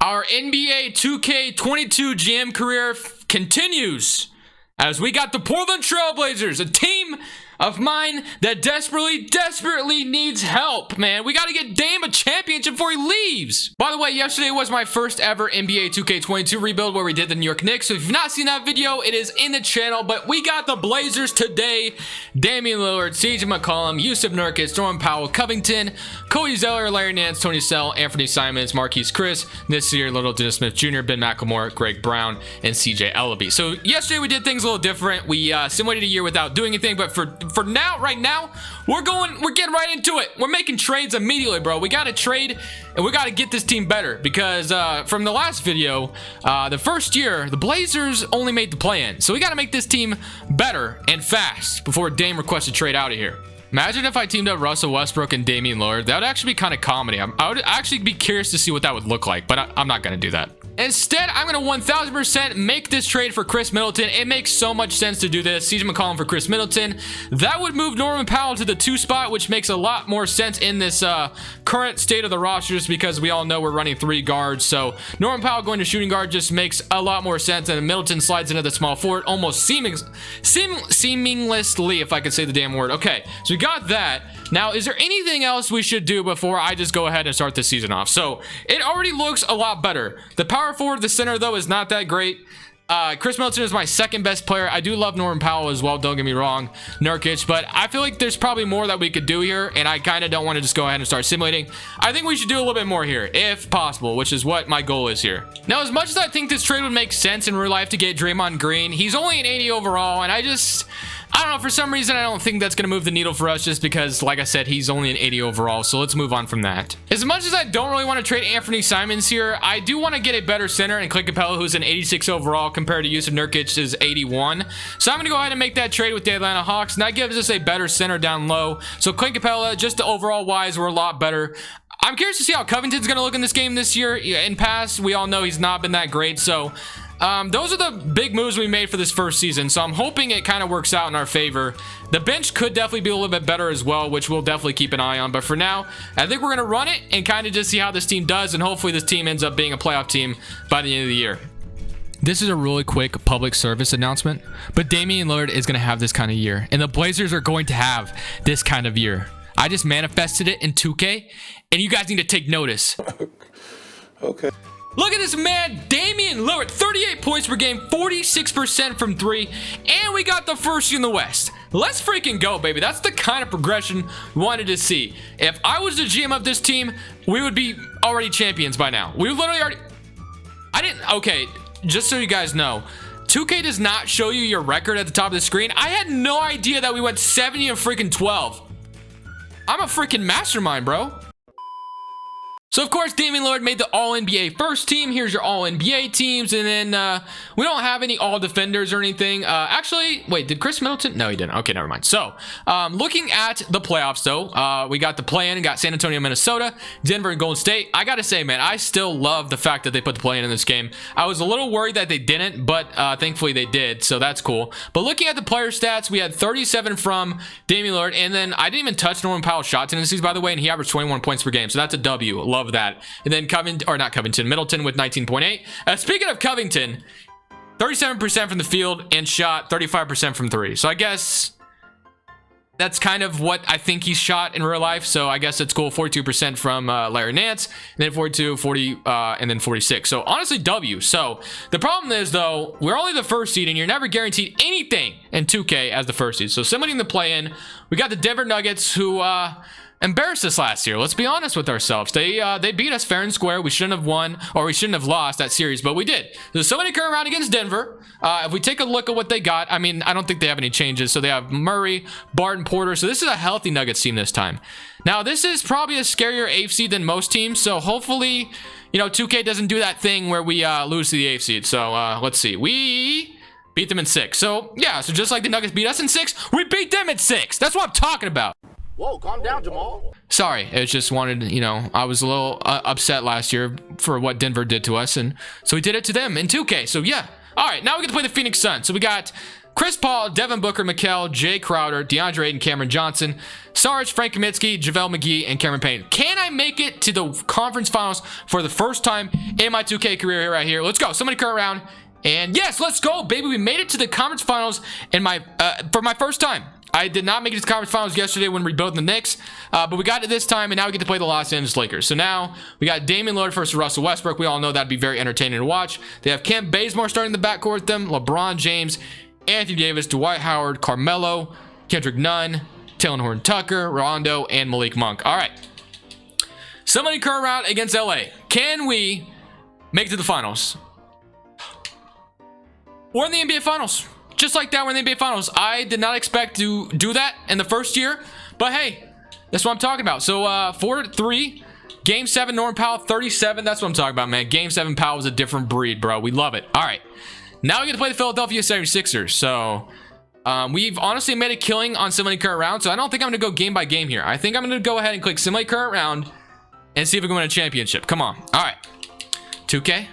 Our NBA 2K22 GM career continues as we got the Portland Trailblazers, a team of mine that desperately needs help, man. We got to get Dame a championship before he leaves. By the way, yesterday was my first ever NBA 2K22 rebuild where we did the New York Knicks. So if you've not seen that video, it is in the channel. But we got the Blazers today. Damian Lillard, CJ McCollum, Yusuf Nurkic, Norman Powell, Covington, Cody Zeller, Larry Nance, Tony Snell, Anthony Simons, Marquise Chris, Nasir Little, Dennis Smith Jr., Ben McLemore, Greg Brown, and CJ Ellaby. So yesterday we did things a little different. We simulated a year without doing anything, but for now, right now, we're getting right into it. We're making trades immediately, bro. We got to trade and we got to get this team better because from the last video, the first year, the Blazers only made the play-in. So we got to make this team better and fast before Dame requests a trade out of here. Imagine if I teamed up Russell Westbrook and Damian Lillard. That would actually be kind of comedy. I would actually be curious to see what that would look like, but I'm not going to do that. Instead, I'm going to 1000% make this trade for Chris Middleton. It makes so much sense to do this. CJ McCollum for Chris Middleton. That would move Norman Powell to the 2 spot, which makes a lot more sense in this current state of the rosters because we all know we're running 3 guards. So Norman Powell going to shooting guard just makes a lot more sense. And Middleton slides into the small forward almost seamlessly, if I could say the damn word. Okay, so we got that. Now, is there anything else we should do before I just go ahead and start the season off? So it already looks a lot better. The power forward, the center, though, is not that great. Chris Middleton is my second best player. I do love Norman Powell as well, don't get me wrong, Nurkic, but I feel like there's probably more that we could do here, and I kind of don't want to just go ahead and start simulating. I think we should do a little bit more here, if possible, which is what my goal is here. Now, as much as I think this trade would make sense in real life to get Draymond Green, he's only an 80 overall, and I don't know, for some reason, I don't think that's going to move the needle for us just because, like I said, he's only an 80 overall, so let's move on from that. As much as I don't really want to trade Anthony Simons here, I do want to get a better center in Clint Capella, who's an 86 overall compared to Yusuf Nurkic's 81. So I'm going to go ahead and make that trade with the Atlanta Hawks, and that gives us a better center down low. So Clint Capella, just the overall wise, we're a lot better. I'm curious to see how Covington's going to look in this game this year. In past, we all know he's not been that great, so those are the big moves we made for this first season, so I'm hoping it kind of works out in our favor. The bench could definitely be a little bit better as well, which we'll definitely keep an eye on, but for now, I think we're going to run it and kind of just see how this team does, and hopefully this team ends up being a playoff team by the end of the year. This is a really quick public service announcement, but Damian Lillard is going to have this kind of year, and the Blazers are going to have this kind of year. I just manifested it in 2K, and you guys need to take notice. Okay. Look at this man, Damian Lillard, 38 points per game, 46% from 3, and we got the first in the West. Let's freaking go, baby. That's the kind of progression we wanted to see. If I was the GM of this team, we would be already champions by now. We literally already... Okay, just so you guys know, 2K does not show you your record at the top of the screen. I had no idea that we went 70 and freaking 12. I'm a freaking mastermind, bro. So, of course, Damian Lillard made the All-NBA first team. Here's your All-NBA teams. And then we don't have any All-Defenders or anything. Actually, wait, did Chris Middleton? No, he didn't. Okay, never mind. So, looking at the playoffs, though, we got the play-in. Got San Antonio, Minnesota, Denver, and Golden State. I got to say, man, I still love the fact that they put the play-in this game. I was a little worried that they didn't, but thankfully they did, so that's cool. But looking at the player stats, we had 37 from Damian Lillard. And then I didn't even touch Norman Powell's shot tendencies, by the way, and he averaged 21 points per game. So that's a W. Love that. And then Middleton with 19.8. Speaking of Covington, 37% from the field and shot 35% from 3. So I guess that's kind of what I think he's shot in real life. So I guess it's cool. 42% from Larry Nance, and then 42, 40, and then 46. So honestly, W. So the problem is, though, we're only the first seed, and you're never guaranteed anything in 2K as the first seed. So somebody in the play-in, we got the Denver Nuggets, who embarrassed us last year. Let's be honest with ourselves. They beat us fair and square. We shouldn't have won, or we shouldn't have lost that series, but we did. So somebody come around against Denver. If we take a look at what they got, I mean, I don't think they have any changes. So they have Murray, Barton, Porter. So this is a healthy Nuggets team this time. Now, this is probably a scarier AFC than most teams. So hopefully, you know, 2K doesn't do that thing where we lose to the AFC. So let's see. We beat them in 6. So yeah, so just like the Nuggets beat us in 6, we beat them in 6. That's what I'm talking about. Whoa, calm down, Jamal. Sorry, it just wanted, you know, I was a little upset last year for what Denver did to us, and so we did it to them in 2K. So yeah. All right, now we get to play the Phoenix Suns. So we got Chris Paul, Devin Booker, Mikal, Jay Crowder, DeAndre Ayton, Cameron Johnson, Sarge, Frank Kaminsky, JaVale McGee, and Cameron Payne. Can I make it to the conference finals for the first time in my 2K career here, right here? Let's go. Somebody current round. And yes, let's go, baby. We made it to the conference finals in for my first time. I did not make it to the conference finals yesterday when rebuilding the Knicks, but we got it this time, and now we get to play the Los Angeles Lakers. So now we got Damian Lillard versus Russell Westbrook. We all know that'd be very entertaining to watch. They have Kent Bazemore starting the backcourt with them, LeBron James, Anthony Davis, Dwight Howard, Carmelo, Kendrick Nunn, Taylor Horton-Tucker, Rondo, and Malik Monk. All right. Somebody current round against LA. Can we make it to the finals? We're in the NBA Finals. Just like that, we're in the NBA Finals. I did not expect to do that in the first year, but hey, that's what I'm talking about. So 4-3, Game 7, Norman Powell, 37. That's what I'm talking about, man. Game 7, Powell was a different breed, bro. We love it. All right. Now we get to play the Philadelphia 76ers. So we've honestly made a killing on Simulate Current Round, so I don't think I'm going to go game by game here. I think I'm going to go ahead and click Simulate Current Round and see if we can win a championship. Come on. All right. 2K,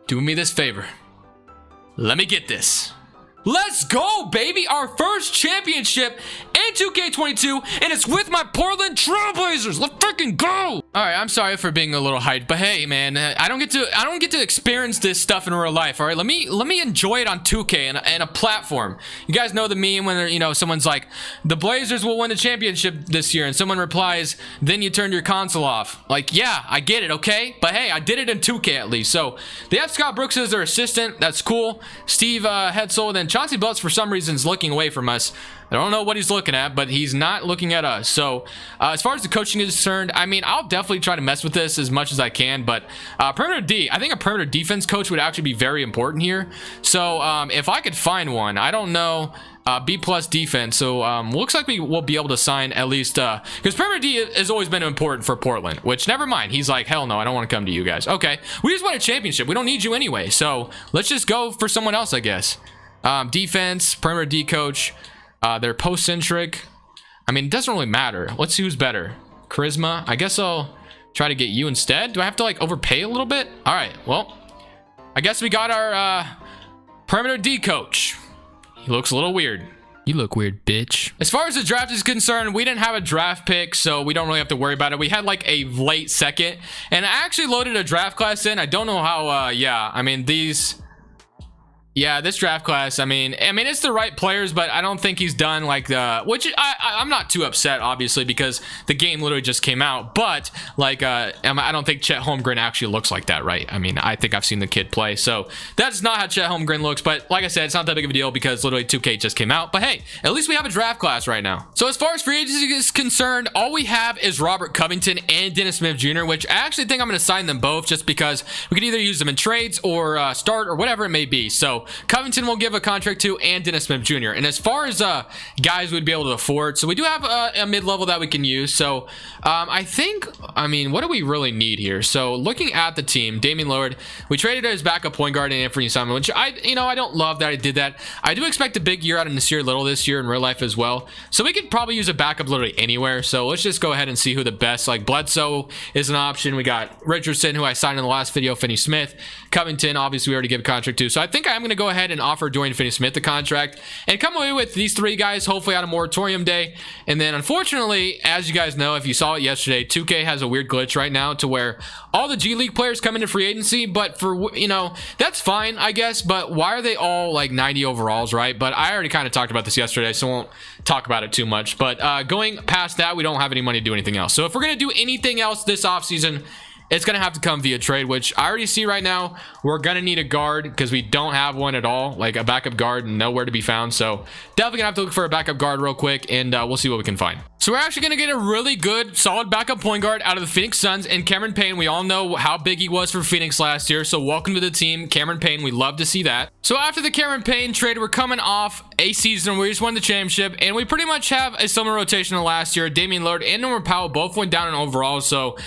do me this favor. Let me get this. Let's go, baby. Our first championship in 2K22, and it's with my Portland Trailblazers. Let's freaking go. All right, I'm sorry for being a little hyped, but hey, man, I don't get to experience this stuff in real life. All right, let me enjoy it on 2K and a platform. You guys know the meme when someone's like, the Blazers will win the championship this year, and someone replies, then you turn your console off. Like, yeah, I get it, okay, but hey, I did it in 2K at least. So they have Scott Brooks as their assistant. That's cool. Steve Hetzel, and then Chauncey Billups for some reason is looking away from us. I don't know what he's looking at, but he's not looking at us. So as far as the coaching is concerned, I mean, I'll definitely try to mess with this as much as I can, but perimeter D, I think a perimeter defense coach would actually be very important here. So if I could find one, I don't know, B+ defense. So looks like we will be able to sign at least, because perimeter D has always been important for Portland, which never mind. He's like, hell no, I don't want to come to you guys. Okay, we just won a championship. We don't need you anyway. So let's just go for someone else, I guess. Defense, perimeter D coach. They're post-centric. I mean, it doesn't really matter. Let's see who's better. Charisma. I guess I'll try to get you instead. Do I have to like overpay a little bit? All right. Well, I guess we got our perimeter D coach. He looks a little weird. You look weird, bitch. As far as the draft is concerned, we didn't have a draft pick, so we don't really have to worry about it. We had like a late second, and I actually loaded a draft class in. I don't know how. Yeah, I mean these. Yeah, this draft class, I mean, it's the right players, but I don't think he's done like which I'm not too upset, obviously, because the game literally just came out. But like, I don't think Chet Holmgren actually looks like that, right? I mean, I think I've seen the kid play, so that's not how Chet Holmgren looks. But like I said, it's not that big of a deal because literally 2K just came out. But hey, at least we have a draft class right now. So as far as free agency is concerned, all we have is Robert Covington and Dennis Smith Jr., which I actually think I'm going to sign them both just because we could either use them in trades or start or whatever it may be. So Covington will give a contract to, and Dennis Smith Jr. And as far as guys we'd be able to afford, so we do have a mid-level that we can use. So I think, what do we really need here? So looking at the team, Damian Lillard, we traded his backup point guard in Anthony Simon, which I don't love that I did that. I do expect a big year out of Nasir Little this year in real life as well. So we could probably use a backup literally anywhere. So let's just go ahead and see who the best, like Bledsoe is an option. We got Richardson, who I signed in the last video, Finney Smith. Covington, obviously we already gave a contract to. So I think I'm going to go ahead and offer Dorian Finney-Smith the contract and come away with these three guys, hopefully on a moratorium day. And then unfortunately, as you guys know, if you saw it yesterday, 2K has a weird glitch right now to where all the G League players come into free agency, but for, that's fine, I guess, but why are they all like 90 overalls, right? But I already kind of talked about this yesterday, so I won't talk about it too much. But going past that, we don't have any money to do anything else. So if we're going to do anything else this offseason, it's going to have to come via trade, which I already see right now. We're going to need a guard because we don't have one at all, like a backup guard, nowhere to be found. So definitely going to have to look for a backup guard real quick, and we'll see what we can find. So we're actually going to get a really good, solid backup point guard out of the Phoenix Suns, and Cameron Payne. We all know how big he was for Phoenix last year, so welcome to the team, Cameron Payne. We love to see that. So after the Cameron Payne trade, we're coming off a season where we just won the championship, and we pretty much have a similar rotation to last year. Damian Lillard and Norman Powell both went down in overall, so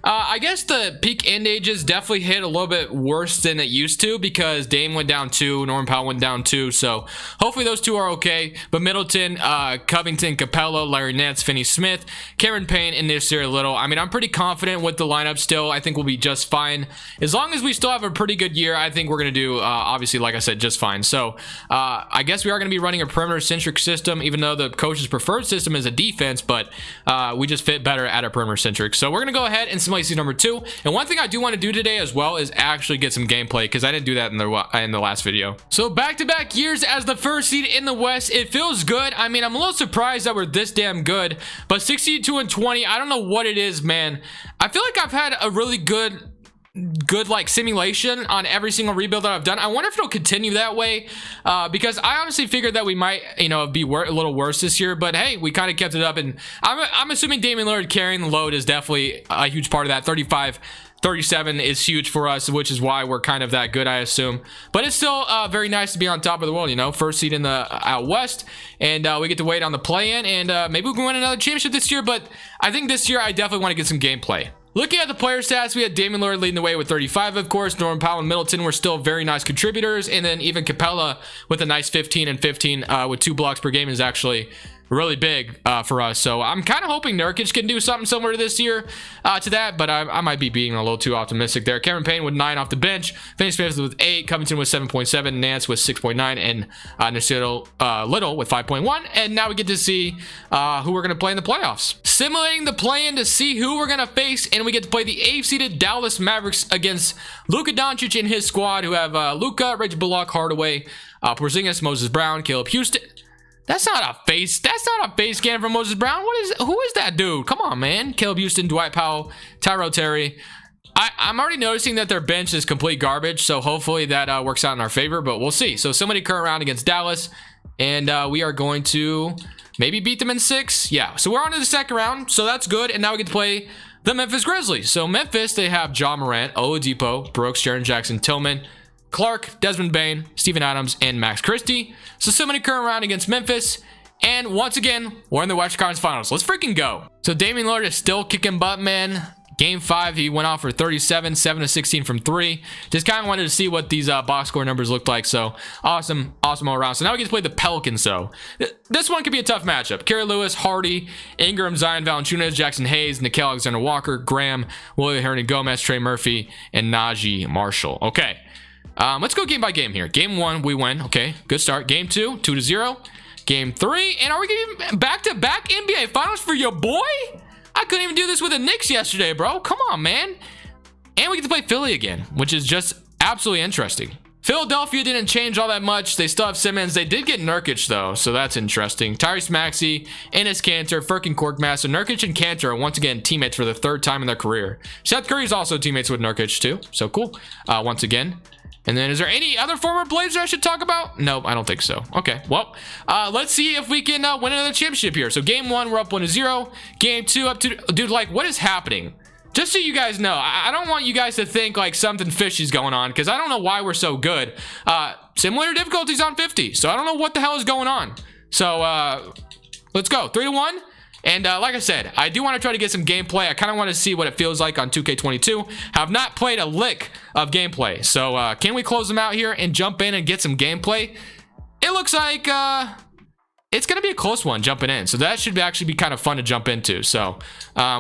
I guess the peak end ages definitely hit a little bit worse than it used to because Dame went down 2, Norman Powell went down 2, so hopefully those two are okay. But Middleton, Covington, Capella, Larry Nance, Finney Smith, Cameron Payne, and Nasir Little. I mean, I'm pretty confident with the lineup still. I think we'll be just fine. As long as we still have a pretty good year, I think we're going to do, obviously, like I said, just fine. So I guess we are going to be running a perimeter-centric system, even though the coach's preferred system is a defense, but we just fit better at a perimeter-centric. So we're going to go ahead and simulate season number 2. And one thing I do want to do today as well is actually get some gameplay because I didn't do that in the last video. So back-to-back years as the first seed in the West, it feels good. I mean, I'm a little surprised that we're this damn good, but 62-20, I don't know what it is, man. I feel like I've had a really good like simulation on every single rebuild that I've done. I wonder if it'll continue that way because I honestly figured that we might, you know, be a little worse this year, but hey, we kind of kept it up, and I'm assuming Damian Lillard carrying the load is definitely a huge part of that. 35-37 is huge for us, which is why we're kind of that good, I assume. But it's still very nice to be on top of the world, you know, first seed in the out west, and we get to wait on the play-in, and maybe we can win another championship this year. But I think this year I definitely want to get some gameplay. Looking at the player stats, we had Damian Lillard leading the way with 35, of course. Norman Powell and Middleton were still very nice contributors. And then even Capella with a nice 15 and 15 with 2 blocks per game is actually really big for us. So I'm kind of hoping Nurkic can do something similar to this year to that, but I might be being a little too optimistic there. Cameron Payne with 9 off the bench, Finney Smith with 8, Covington with 7.7, Nance with 6.9, and Nasir Little with 5.1. And now we get to see who we're going to play in the playoffs. Simulating the play-in to see who we're going to face, and we get to play the 8th-seeded Dallas Mavericks against Luka Doncic and his squad, who have Luka, Reggie Bullock, Hardaway, Porzingis, Moses Brown, Caleb Houston. That's not a face scan from Moses Brown. Who is that dude? Come on, man. Caleb Houston, Dwight Powell, Tyrell Terry. I'm already noticing that their bench is complete garbage, so hopefully that works out in our favor, but we'll see. So somebody current round against Dallas, and we are going to maybe beat them in 6. Yeah, so we're on to the second round, so that's good, and now we get to play the Memphis Grizzlies. So Memphis, they have Ja Morant, Oladipo, Brooks, Jaren Jackson, Tillman, Clark, Desmond Bain, Steven Adams, and Max Christie. So somebody current round against Memphis. And once again, we're in the Western Conference Finals. Let's freaking go. So Damian Lillard is still kicking butt, man. Game 5, he went off for 37, 7 of 16 from 3. Just kind of wanted to see what these box score numbers looked like. So awesome all around. So now we get to play the Pelicans, though. This one could be a tough matchup. Kerry Lewis, Hardy, Ingram, Zion Valanciunas, Jackson Hayes, Nickeil Alexander-Walker, Graham, Willie Hernan-Gomez, Trey Murphy, and Najee Marshall. Okay. Let's go game by game here. Game 1, we win. Okay, good start. Game 2, 2-0. Game 3, and are we getting back-to-back NBA Finals for your boy? I couldn't even do this with the Knicks yesterday, bro. Come on, man. And we get to play Philly again, which is just absolutely interesting. Philadelphia didn't change all that much. They still have Simmons. They did get Nurkic, though, so that's interesting. Tyrese Maxey, Enes Kanter, Furkan Korkmaz. Nurkic and Kanter are once again teammates for the 3rd time in their career. Seth Curry is also teammates with Nurkic, too, so cool. Once again. And then is there any other former Blazers I should talk about? Nope, I don't think so. Okay, well, let's see if we can win another championship here. So game 1, we're up 1-0. Game 2, up to... Dude, like, what is happening? Just so you guys know, I don't want you guys to think like something fishy's going on because I don't know why we're so good. Simulator difficulty's on 50, so I don't know what the hell is going on. So, let's go. 3-1. And like I said, I do want to try to get some gameplay. I kind of want to see what it feels like on 2K22. Have not played a lick of gameplay. So can we close them out here and jump in and get some gameplay? It looks like it's going to be a close one jumping in. So that should actually be kind of fun to jump into. So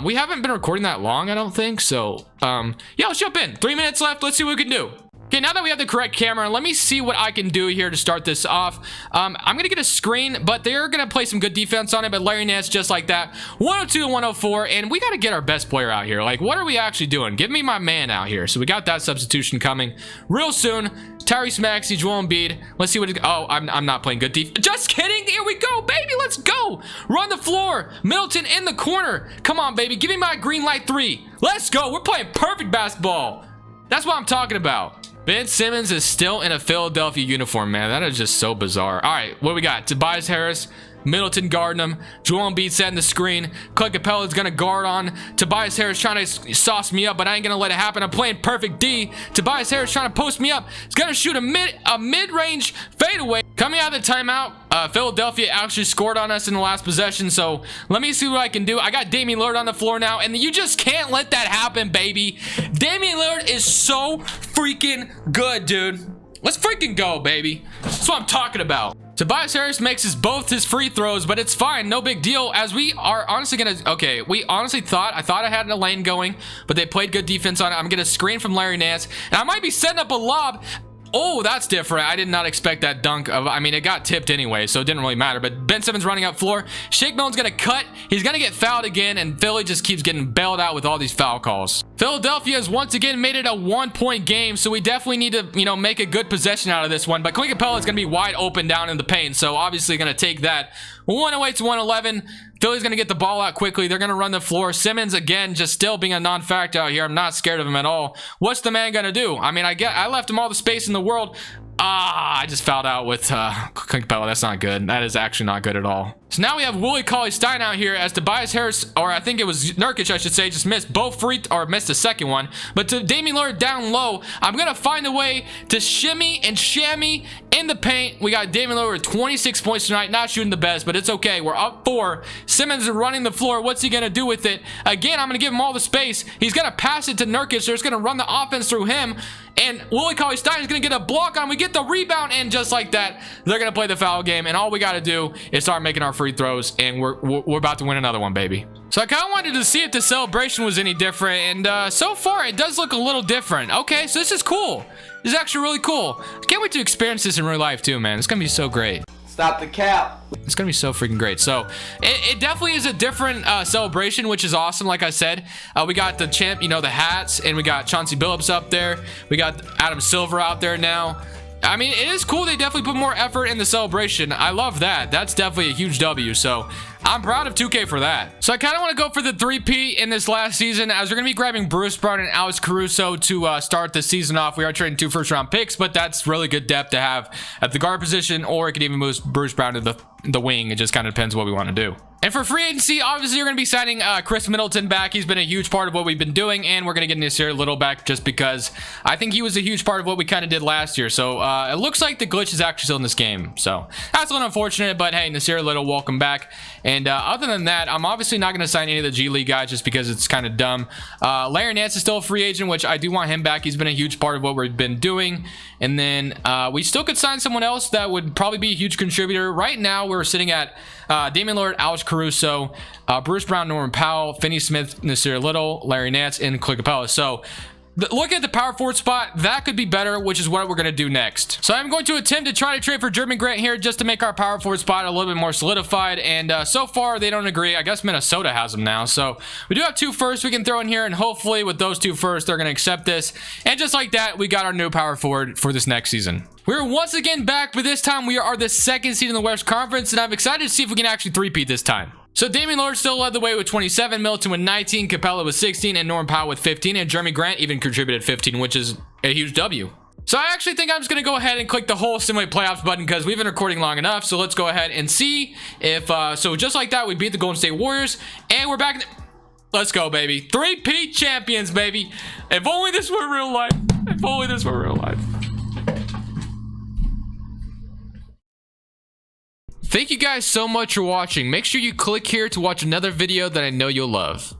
we haven't been recording that long, I don't think. So yeah, let's jump in. 3 minutes left. Let's see what we can do. Okay, now that we have the correct camera, let me see what I can do here to start this off. I'm going to get a screen, but they're going to play some good defense on it, but Larry Nance just like that. 102 and 104, and we got to get our best player out here. Like, what are we actually doing? Give me my man out here. So we got that substitution coming real soon. Tyrese Maxey, Joel Embiid. Let's see what it... Oh, I'm not playing good defense. Just kidding. Here we go, baby. Let's go. Run the floor. Middleton in the corner. Come on, baby. Give me my green light 3. Let's go. We're playing perfect basketball. That's what I'm talking about. Ben Simmons is still in a Philadelphia uniform, man. That is just so bizarre. All right, what do we got? Tobias Harris, Middleton guarding him. Joel Embiid setting the screen. Clint Capella is going to guard on. Tobias Harris trying to sauce me up, but I ain't going to let it happen. I'm playing perfect D. Tobias Harris trying to post me up. He's going to shoot a mid-range fadeaway. Coming out of the timeout, Philadelphia actually scored on us in the last possession, so let me see what I can do. I got Damian Lillard on the floor now, and you just can't let that happen, baby. Damian Lillard is so freaking good, dude. Let's freaking go, baby. That's what I'm talking about. Tobias Harris makes both his free throws, but it's fine, no big deal, as we are honestly gonna, okay, we honestly thought I had a lane going, but they played good defense on it. I'm gonna screen from Larry Nance, and I might be setting up a lob. Oh, that's different. I did not expect that dunk. I mean, it got tipped anyway, so it didn't really matter. But Ben Simmons running up floor. Shake Milton's going to cut. He's going to get fouled again, and Philly just keeps getting bailed out with all these foul calls. Philadelphia has once again made it a 1-point game, so we definitely need to, you know, make a good possession out of this one. But Clint Capella is going to be wide open down in the paint, so obviously going to take that. 108 to 111. Philly's going to get the ball out quickly. They're going to run the floor. Simmons, again, just still being a non-factor out here. I'm not scared of him at all. What's the man going to do? I mean, I left him all the space in the world. I just fouled out with Clint Capella. That's not good. That is actually not good at all. So now we have Willie Cauley-Stein out here as Tobias Harris, or I think it was Nurkic, I should say, just missed both missed the second one. But to Damian Lillard down low, I'm going to find a way to shimmy and shammy in the paint. We got Damian Lillard with 26 points tonight, not shooting the best, but it's okay. We're up 4. Simmons is running the floor. What's he going to do with it? Again, I'm going to give him all the space. He's going to pass it to Nurkic. They're just going to run the offense through him. And Willie Cauley-Stein is going to get a block on. We get the rebound, and just like that, they're going to play the foul game. And all we got to do is start making our free throws, and we're about to win another one, baby. So I kind of wanted to see if the celebration was any different, and so far it does look a little different. Okay, so this is cool. This is actually really cool. Can't wait to experience this in real life too, man. It's going to be so great. Stop the cap. It's gonna be so freaking great. So it definitely is a different celebration, which is awesome. Like I said, we got the champ, you know, the hats, and we got Chauncey Billups up there. We got Adam Silver out there now. I mean, it is cool. They definitely put more effort in the celebration. I love that. That's definitely a huge W. So I'm proud of 2K for that. So I kind of want to go for the 3-peat in this last season, as we're going to be grabbing Bruce Brown and Alex Caruso to start the season off. We are trading 2 first-round picks, but that's really good depth to have at the guard position, or it could even move Bruce Brown to the wing. It just kind of depends what we want to do. And for free agency, obviously, you're going to be signing Chris Middleton back. He's been a huge part of what we've been doing, and we're going to get Nasir Little back just because I think he was a huge part of what we kind of did last year. So it looks like the glitch is actually still in this game. So that's a little unfortunate, but hey, Nasir Little, welcome back. And other than that, I'm obviously not going to sign any of the G League guys just because it's kind of dumb. Larry Nance is still a free agent, which I do want him back. He's been a huge part of what we've been doing. And then we still could sign someone else that would probably be a huge contributor. Right now, we're sitting at Damian Lillard, Alex Caruso, Bruce Brown, Norman Powell, Finney Smith, Nasir Little, Larry Nance, and Clint Capella. So look at the power forward spot. That could be better, which is what we're going to do next. So I'm going to attempt to try to trade for Jeremy Grant here just to make our power forward spot a little bit more solidified. And so far, they don't agree. I guess Minnesota has them now. So we do have 2 firsts we can throw in here. And hopefully with those 2 firsts, they're going to accept this. And just like that, we got our new power forward for this next season. We're once again back, but this time we are the 2nd seed in the West Conference. And I'm excited to see if we can actually 3-peat this time. So Damian Lillard still led the way with 27, Middleton with 19, Capella with 16, and Norman Powell with 15, and Jeremy Grant even contributed 15, which is a huge W. So I actually think I'm just going to go ahead and click the whole Simulate Playoffs button because we've been recording long enough. So let's go ahead and see if, so just like that, we beat the Golden State Warriors, and we're back in let's go, baby. 3-peat champions, baby. If only this were real life. If only this were real life. Thank you guys so much for watching. Make sure you click here to watch another video that I know you'll love.